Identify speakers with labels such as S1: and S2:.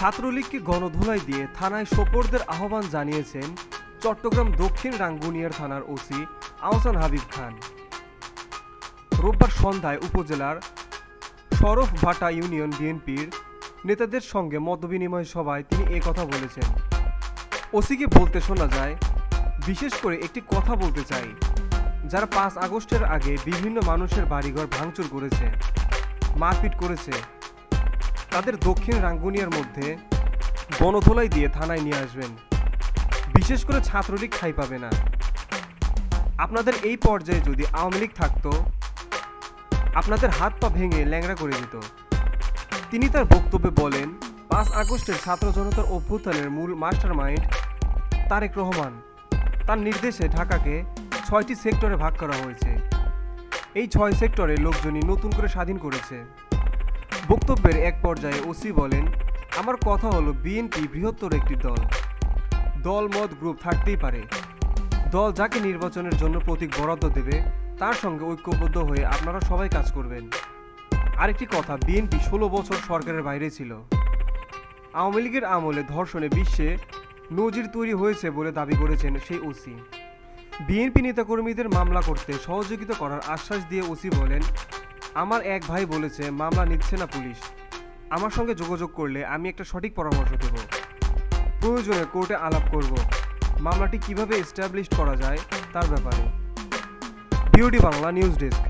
S1: ছাত্রলীগকে গণধোলাই দিয়ে থানায় সোপর্দের আহ্বান জানিয়েছেন চট্টগ্রাম দক্ষিণ রাঙ্গুনিয়ার থানার ওসি আহসান হাবিব খান। রোববার সন্ধ্যায় উপজেলার শরফভাটা ইউনিয়ন বিএনপির নেতাদের সঙ্গে মতবিনিময় সভায় তিনি কথা বলেছেন। ওসিকে বলতে শোনা যায়, বিশেষ করে একটি কথা বলতে চাই, যারা 5 আগস্টের আগে বিভিন্ন মানুষের বাড়িঘর ভাঙচুর করেছে, মারপিট করেছে, তাদের দক্ষিণ রাঙ্গুনিয়ার মধ্যে গণধোলাই দিয়ে থানায় নিয়ে আসবেন। বিশেষ করে ছাত্রলীগ ঠাঁই পাবে না। আপনাদের এই পর্যায়ে যদি আওয়ামী লীগ থাকতো, আপনাদের হাত পা ভেঙে ল্যাংড়া করে দিত। তিনি তার বক্তব্যে বলেন, 5 আগস্টের ছাত্র জনতার অভ্যুত্থানের মূল মাস্টার মাইন্ড তারেক রহমান। তার নির্দেশে ঢাকাকে 6টি সেক্টরে ভাগ করা হয়েছে। এই 6 সেক্টরে লোকজনই নতুন করে স্বাধীন করেছে। বক্তব্যের এক পর্যায়ে ওসি বলেন, আমার কথা হলো বিএনপি বৃহত্তর একটি দল, দলমত গ্রুপ থাকতেই পারে। দল যাকে নির্বাচনের জন্য প্রতীক বরাদ্দ দেবে তার সঙ্গে ঐক্যবদ্ধ হয়ে আপনারা সবাই কাজ করবেন। আরেকটি কথা, বিএনপি 16 বছর সরকারের বাইরে ছিল। আওয়ামী লীগের আমলে ধর্ষণে বিশ্বে নজির তৈরি হয়েছে বলে দাবি করেছেন সেই ওসি। বিএনপি নেতাকর্মীদের মামলা করতে সহযোগিতা করার আশ্বাস দিয়ে ওসি বলেন, আমার এক ভাই বলেছে মামলা নিচ্ছে না পুলিশ। আমার সঙ্গে যোগাযোগ করলে আমি একটা সঠিক পরামর্শ দেব। প্রয়োজনে কোর্টে আলাপ করব মামলাটি কিভাবে এস্টাবলিশ করা যায় তার ব্যাপারে। BOD Bangla news desk.